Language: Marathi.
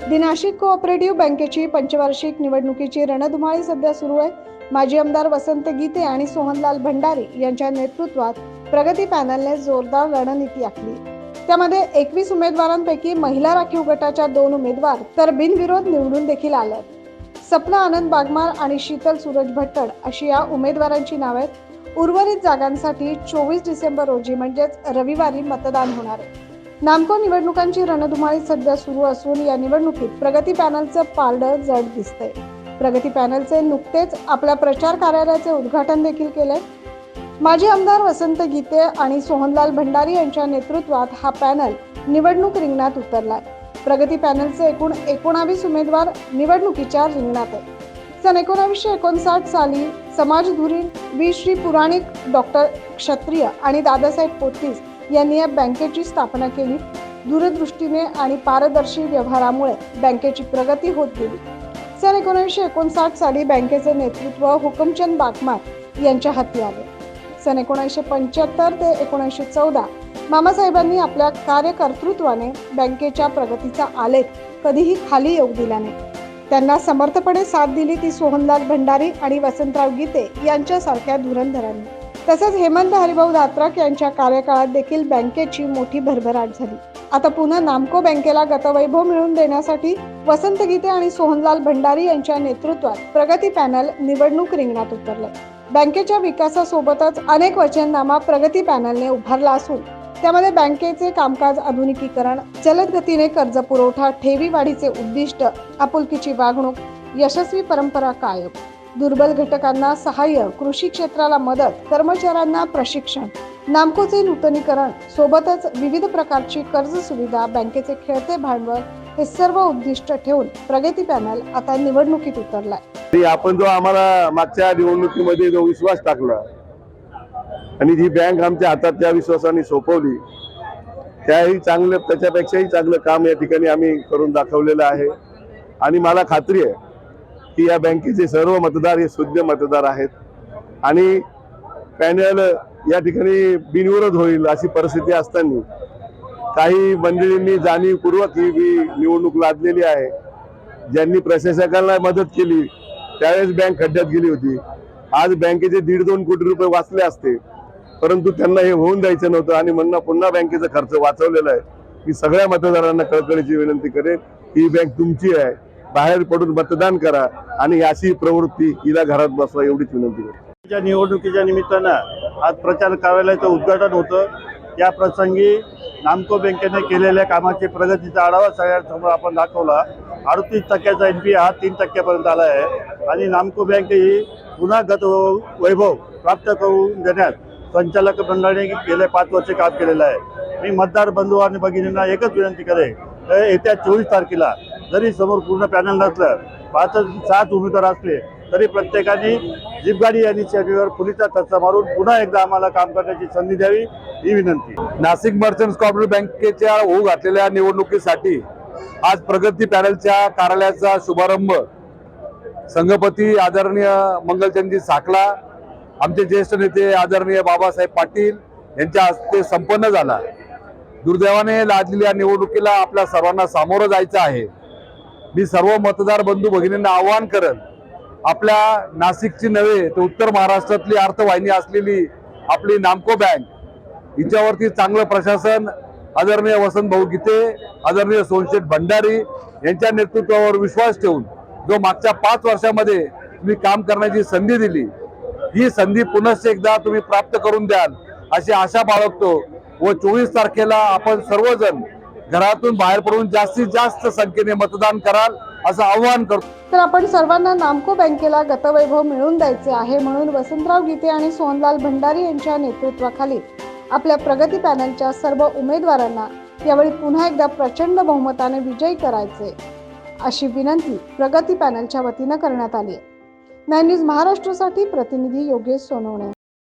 दी नाशिक कोऑपरेटिव्ह बँकेची पंचवार्षिक निवडणुकीची रणधुमाळी सध्या सुरू आहे। माजी आमदार वसंत गीते आणि सोहनलाल भंडारी यांच्या नेतृत्वात प्रगती पॅनलने जोरदार रणनीती आखली। त्यामध्ये 21 उमेदवारांपैकी महिला राखीव गटाच्या 2 उमेदवार तर बिनविरोध निवडून देखील आल्यात। सपना आनंद बागमार आणि शीतल सूरज भट्टड अशी या उमेदवारांची नावे आहेत। उर्वरित जागांसाठी 24 डिसेंबर रोजी म्हणजेच रविवारी मतदान होणार आहे। नामको निवडणुकांची रणधुमाळी सध्या सुरू असून या निवडणुकीत प्रगती पॅनलचं पारडं जड दिसतंय। प्रगती पॅनलचे नुकतेच आपल्या प्रचार कार्यालयाचे उद्घाटन देखील केले। माजी आमदार वसंत गीते आणि सोहनलाल भंडारी यांच्या नेतृत्वात हा पॅनल निवडणूक रिंगणात उतरलाय। प्रगती पॅनलचे एकूण 19 उमेदवार निवडणुकीच्या रिंगणात आहेत। सन 1959 साली समाजधुरीण वी श्री पुराणिक डॉक्टर क्षत्रिय आणि दादासाहेब पोत्तीस यांनी या बँकेची स्थापना केली। दूरदृष्टीने आणि पारदर्शी व्यवहारामुळे बँकेची प्रगती होत गेली। सन 1959 साली बँकेचे नेतृत्व हुकुमचंद बागमार यांच्या हाती आले। सन 1975 ते 1914 मामासाहेबांनी आपल्या कार्यकर्तृत्वाने बँकेच्या प्रगतीचा आलेख कधीही खाली येऊ दिला नाही। त्यांना समर्थपणे साथ दिली ती सोहनलाल भंडारी आणि वसंतराव गीते यांच्यासारख्या धुरंधरांनी। तसेच हेमंत हरिभाऊ धात्रक यांच्या कार्यकाळात देखील बँकेची मोठी भरभराट झाली। आता पुन्हा नामको बँकेला गतवैभव मिळवून देण्यासाठी वसंत गीते आणि सोहनलाल भंडारी यांच्या नेतृत्वात प्रगती पॅनल निवडणूक रिंगणात उतरले। बँकेच्या विकासासोबतच अनेक वचननामा प्रगती पॅनलने उभारला असून त्यामध्ये बँकेचे कामकाज आधुनिकीकरण, जलद गतीने कर्ज पुरवठा, ठेवी वाढीचे उद्दिष्ट, आपुलकीची वागणूक, यशस्वी परंपरा कायम, दुर्बल घटकांना सहाय्य, कृषी क्षेत्राला मदत, कर्मचाऱ्यांना प्रशिक्षण, नामकोचे नूतनीकरण सोबतच विविध प्रकारची कर्ज सुविधा, बँकेचे खेळते भांडवल हे सर्व उद्दिष्ट ठेवून प्रगती पॅनल आता निवडणुकीत उतरलाय। आपण जो आम्हाला मागच्या निवडणुकीमध्ये जो विश्वास टाकला आणि जी बँक आमच्या हातात त्या विश्वासाने सोपवली, त्याच्यापेक्षाही चांगलं काम या ठिकाणी आम्ही करून दाखवलेलं आहे। आणि मला खात्री आहे की या बँकेचे सर्व मतदार हे शुद्ध मतदार आहेत आणि पॅनल या ठिकाणी बिनविरोध होईल अशी परिस्थिती असताना काही मंडळींनी जाणीवपूर्वक ही निवडणूक लादलेली आहे। ज्यांनी प्रशासकांना मदत केली त्यावेळेस बँक खड्ड्यात गेली होती। आज बँकेचे 1.5-2 कोटी रुपये वाचले असते, परंतु त्यांना हे होऊन द्यायचं नव्हतं आणि म्हणून पुन्हा बँकेचा खर्च वाचवलेला आहे। मी सगळ्या मतदारांना कळकळीची विनंती करेन, ही बँक तुमची आहे, बाहेर पडून मतदान करा आणि अशी प्रवृत्ती हिला घरात बसवा एवढीच विनंती करतो। निवडणुकीच्या निमित्तानं आज प्रचार कार्यालयाचं उद्घाटन होतं। या प्रसंगी नामको बँकेने केलेल्या कामाची प्रगतीचा आढावा सगळ्यांसमोर आपण दाखवला। 38% NPA हा 3% आला आहे आणि नामको बँक ही पुन्हा वैभव प्राप्त करून देण्यात संचालक मंडळाने गेले 5 वर्ष काम केलेलं आहे। मी मतदार बंधू आणि भगिनींना एकच विनंती करेन, येत्या 24 तारखेला जरी समोर पूर्ण पॅनल नसलं, 5-7 उमेदवार असले तरी प्रत्येकाने जीपगाडी या इनिशिएटिव्हवर पुलीचा ठसा मारून पुन्हा एकदा आम्हाला काम करण्याची संधी द्यावी ही विनंती। नाशिक मर्चंट्स कोऑपरेटिव्ह बँकेच्या होऊ घातलेल्या निवडणुकीसाठी आज प्रगती पॅनलच्या कार्यालयाचा शुभारंभ संघपती आदरणीय मंगलचंदजी साखला, आमचे ज्येष्ठ नेते आदरणीय बाबासाहेब पाटील यांच्या हस्ते संपन्न झाला। दुर्दैवाने लादलेल्या निवडणुकीला आपल्या सर्वांना सामोरं जायचं आहे। मी सर्व मतदार बंधू भगिनींना आवाहन करेन, आपल्या नाशिकची नव्हे तर उत्तर महाराष्ट्रातली अर्थवाहिनी असलेली आपली नामको बँक हिच्यावरती चांगलं प्रशासन आदरणीय वसंत भाऊ गीते, आदरणीय सोनशेठ भंडारी यांच्या नेतृत्वावर विश्वास ठेवून जो मागच्या 5 वर्षामध्ये तुम्ही काम करण्याची संधी दिली, ही संधी पुनश्च एकदा तुम्ही प्राप्त करून द्याल अशी आशा बाळगतो व 24 तारखेला आपण सर्वजण घरातून बाहेर पडून जास्तीत जास्त संख्येने मतदान कराल असं आवाहन करतो। तर आपण सर्वांना नामको बँकेला गतवैभव मिळवून द्यायचे आहे म्हणून वसंतराव गीते आणि सोहनलाल भंडारी यांच्या नेतृत्वाखाली आपल्या प्रगती पॅनलच्या सर्व उमेदवारांना यावेळी पुन्हा एकदा प्रचंड बहुमताने विजयी करायचे अशी विनंती प्रगती पॅनलच्या वतीने करण्यात आली आहे। 9 न्यूज महाराष्ट्रासाठी प्रतिनिधी योगेश सोनवणे।